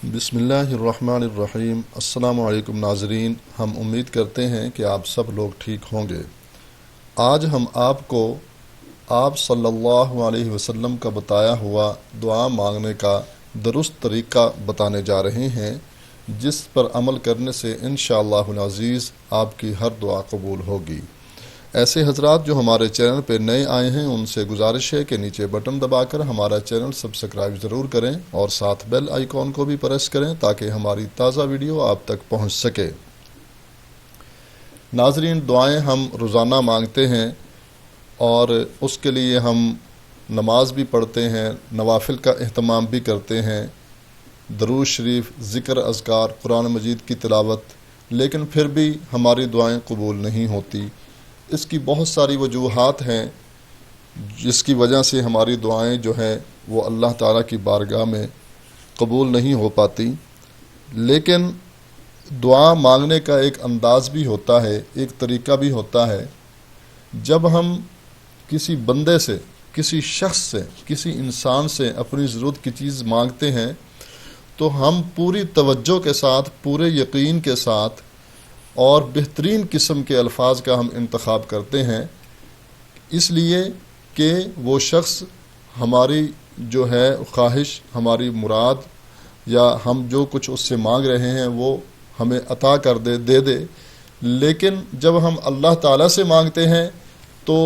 بسم اللہ الرحمن الرحیم۔ السلام علیکم ناظرین، ہم امید کرتے ہیں کہ آپ سب لوگ ٹھیک ہوں گے۔ آج ہم آپ کو آپ صلی اللہ علیہ وسلم کا بتایا ہوا دعا مانگنے کا درست طریقہ بتانے جا رہے ہیں، جس پر عمل کرنے سے انشاءاللہ العزیز آپ کی ہر دعا قبول ہوگی۔ ایسے حضرات جو ہمارے چینل پہ نئے آئے ہیں، ان سے گزارش ہے کہ نیچے بٹن دبا کر ہمارا چینل سبسکرائب ضرور کریں اور ساتھ بیل آئیکن کو بھی پریس کریں تاکہ ہماری تازہ ویڈیو آپ تک پہنچ سکے۔ ناظرین، دعائیں ہم روزانہ مانگتے ہیں اور اس کے لیے ہم نماز بھی پڑھتے ہیں، نوافل کا اہتمام بھی کرتے ہیں، درود شریف، ذکر، اذکار، قرآن مجید کی تلاوت، لیکن پھر بھی ہماری دعائیں قبول نہیں ہوتی۔ اس کی بہت ساری وجوہات ہیں جس کی وجہ سے ہماری دعائیں جو ہیں وہ اللہ تعالیٰ کی بارگاہ میں قبول نہیں ہو پاتی۔ لیکن دعا مانگنے کا ایک انداز بھی ہوتا ہے، ایک طریقہ بھی ہوتا ہے۔ جب ہم کسی بندے سے، کسی شخص سے، کسی انسان سے اپنی ضرورت کی چیز مانگتے ہیں تو ہم پوری توجہ کے ساتھ، پورے یقین کے ساتھ اور بہترین قسم کے الفاظ کا ہم انتخاب کرتے ہیں، اس لیے کہ وہ شخص ہماری جو ہے خواہش، ہماری مراد یا ہم جو کچھ اس سے مانگ رہے ہیں وہ ہمیں عطا کر دے دے۔ لیکن جب ہم اللہ تعالیٰ سے مانگتے ہیں تو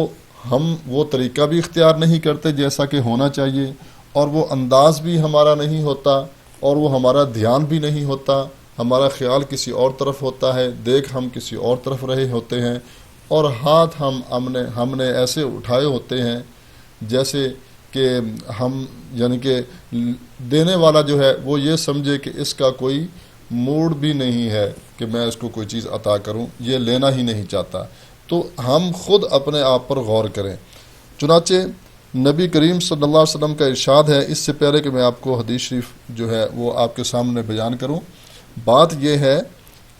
ہم وہ طریقہ بھی اختیار نہیں کرتے جیسا کہ ہونا چاہیے، اور وہ انداز بھی ہمارا نہیں ہوتا، اور وہ ہمارا دھیان بھی نہیں ہوتا، ہمارا خیال کسی اور طرف ہوتا ہے، دیکھ ہم کسی اور طرف رہے ہوتے ہیں، اور ہاتھ ہم نے ایسے اٹھائے ہوتے ہیں جیسے کہ ہم یعنی کہ دینے والا جو ہے وہ یہ سمجھے کہ اس کا کوئی موڈ بھی نہیں ہے کہ میں اس کو کوئی چیز عطا کروں، یہ لینا ہی نہیں چاہتا۔ تو ہم خود اپنے آپ پر غور کریں۔ چنانچہ نبی کریم صلی اللہ علیہ وسلم کا ارشاد ہے، اس سے پہلے کہ میں آپ کو حدیث شریف جو ہے وہ آپ کے سامنے بیان کروں، بات یہ ہے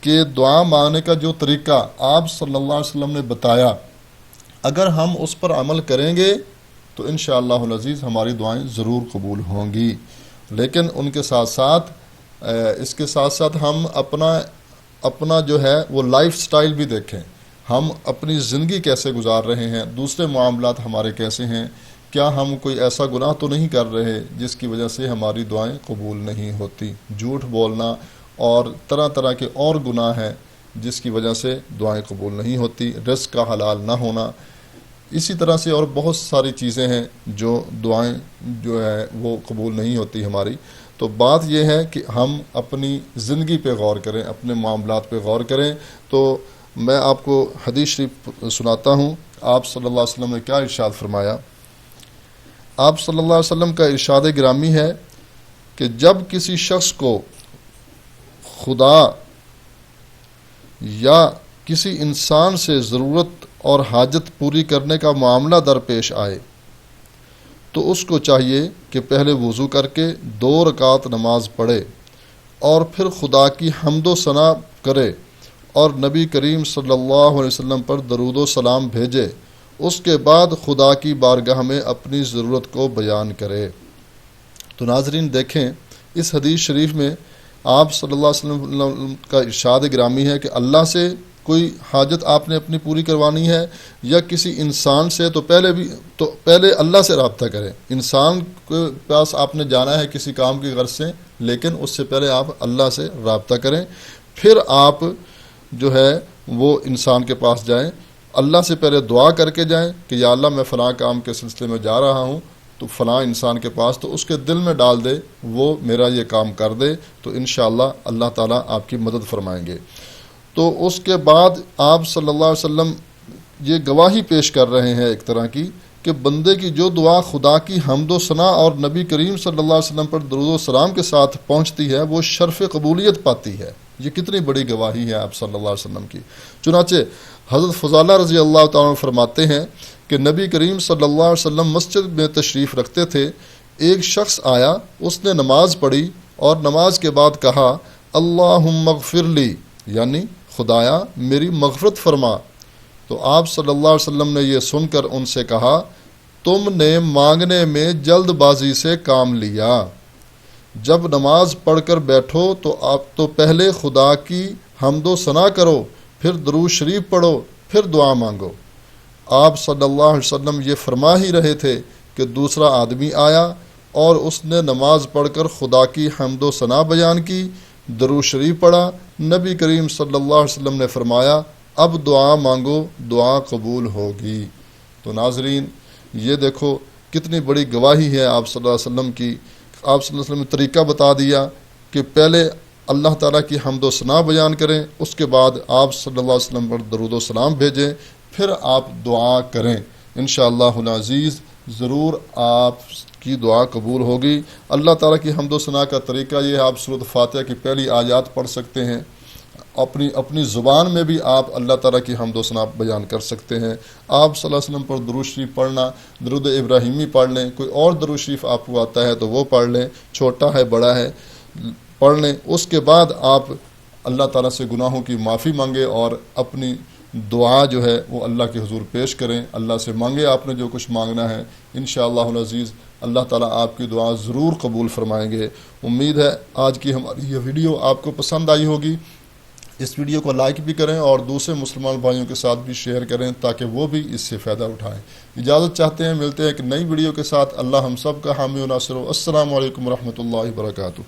کہ دعا مانگنے کا جو طریقہ آپ صلی اللہ علیہ وسلم نے بتایا، اگر ہم اس پر عمل کریں گے تو انشاءاللہ العزیز ہماری دعائیں ضرور قبول ہوں گی۔ لیکن ان کے ساتھ ساتھ اس کے ساتھ ساتھ ہم اپنا جو ہے وہ لائف سٹائل بھی دیکھیں، ہم اپنی زندگی کیسے گزار رہے ہیں، دوسرے معاملات ہمارے کیسے ہیں، کیا ہم کوئی ایسا گناہ تو نہیں کر رہے جس کی وجہ سے ہماری دعائیں قبول نہیں ہوتی۔ جھوٹ بولنا اور طرح طرح کے اور گناہ ہیں جس کی وجہ سے دعائیں قبول نہیں ہوتی، رزق کا حلال نہ ہونا، اسی طرح سے اور بہت ساری چیزیں ہیں جو دعائیں جو ہے وہ قبول نہیں ہوتی ہماری۔ تو بات یہ ہے کہ ہم اپنی زندگی پہ غور کریں، اپنے معاملات پہ غور کریں۔ تو میں آپ کو حدیث شریف سناتا ہوں، آپ صلی اللہ علیہ وسلم نے کیا ارشاد فرمایا۔ آپ صلی اللہ علیہ وسلم کا ارشاد گرامی ہے کہ جب کسی شخص کو خدا یا کسی انسان سے ضرورت اور حاجت پوری کرنے کا معاملہ درپیش آئے تو اس کو چاہیے کہ پہلے وضو کر کے 2 رکعت نماز پڑھے اور پھر خدا کی حمد و ثنا کرے اور نبی کریم صلی اللہ علیہ وسلم پر درود و سلام بھیجے، اس کے بعد خدا کی بارگاہ میں اپنی ضرورت کو بیان کرے۔ تو ناظرین دیکھیں، اس حدیث شریف میں آپ صلی اللہ علیہ وسلم کا ارشاد گرامی ہے کہ اللہ سے کوئی حاجت آپ نے اپنی پوری کروانی ہے یا کسی انسان سے، تو پہلے اللہ سے رابطہ کریں۔ انسان کے پاس آپ نے جانا ہے کسی کام کی غرض سے، لیکن اس سے پہلے آپ اللہ سے رابطہ کریں، پھر آپ جو ہے وہ انسان کے پاس جائیں، اللہ سے پہلے دعا کر کے جائیں کہ یا اللہ میں فلاں کام کے سلسلے میں جا رہا ہوں تو فلاں انسان کے پاس، تو اس کے دل میں ڈال دے وہ میرا یہ کام کر دے، تو انشاءاللہ اللہ تعالیٰ آپ کی مدد فرمائیں گے۔ تو اس کے بعد آپ صلی اللہ علیہ وسلم یہ گواہی پیش کر رہے ہیں ایک طرح کی کہ بندے کی جو دعا خدا کی حمد و ثنا اور نبی کریم صلی اللہ علیہ وسلم پر درود و سلام کے ساتھ پہنچتی ہے وہ شرف قبولیت پاتی ہے۔ یہ کتنی بڑی گواہی ہے آپ صلی اللہ علیہ وسلم کی۔ چنانچہ حضرت فضالہ رضی اللہ تعالیٰ عنہ فرماتے ہیں کہ نبی کریم صلی اللہ علیہ وسلم مسجد میں تشریف رکھتے تھے، ایک شخص آیا، اس نے نماز پڑھی اور نماز کے بعد کہا اللہم اغفر لی، یعنی خدایا میری مغفرت فرما۔ تو آپ صلی اللہ علیہ وسلم نے یہ سن کر ان سے کہا تم نے مانگنے میں جلد بازی سے کام لیا، جب نماز پڑھ کر بیٹھو تو پہلے خدا کی حمد و ثنا کرو، پھر درود شریف پڑھو، پھر دعا مانگو۔ آپ صلی اللہ علیہ وسلم یہ فرما ہی رہے تھے کہ دوسرا آدمی آیا اور اس نے نماز پڑھ کر خدا کی حمد و ثنا بیان کی، درود شریف پڑھا۔ نبی کریم صلی اللہ علیہ وسلم نے فرمایا اب دعا مانگو، دعا قبول ہوگی۔ تو ناظرین، یہ دیکھو کتنی بڑی گواہی ہے آپ صلی اللہ علیہ وسلم کی۔ آپ صلی اللہ علیہ وسلم نے طریقہ بتا دیا کہ پہلے اللہ تعالیٰ کی حمد و ثنا بیان کریں، اس کے بعد آپ صلی اللہ علیہ وسلم پر درود و سلام بھیجیں، پھر آپ دعا کریں۔ انشاءاللہ العزیز ضرور آپ کی دعا قبول ہوگی۔ اللہ تعالیٰ کی حمد و ثنا کا طریقہ یہ ہے، آپ سورۃ فاتحہ کی پہلی آیات پڑھ سکتے ہیں، اپنی زبان میں بھی آپ اللہ تعالیٰ کی حمد و ثنا بیان کر سکتے ہیں۔ آپ صلی اللہ علیہ وسلم پر درود شریف پڑھنا، درود ابراہیمی پڑھ لیں، کوئی اور درود شریف آپ کو آتا ہے تو وہ پڑھ لیں، چھوٹا ہے بڑا ہے پڑھ لیں۔ اس کے بعد آپ اللہ تعالیٰ سے گناہوں کی معافی مانگے اور اپنی دعا جو ہے وہ اللہ کے حضور پیش کریں، اللہ سے مانگے آپ نے جو کچھ مانگنا ہے۔ انشاءاللہ العزیز اللہ تعالیٰ آپ کی دعا ضرور قبول فرمائیں گے۔ امید ہے آج کی ہماری یہ ویڈیو آپ کو پسند آئی ہوگی۔ اس ویڈیو کو لائک بھی کریں اور دوسرے مسلمان بھائیوں کے ساتھ بھی شیئر کریں تاکہ وہ بھی اس سے فائدہ اٹھائیں۔ اجازت چاہتے ہیں، ملتے ہیں ایک نئی ویڈیو کے ساتھ۔ اللہ ہم سب کا حامی و ناصر ہو۔ السلام علیکم ورحمۃ اللہ وبرکاتہ۔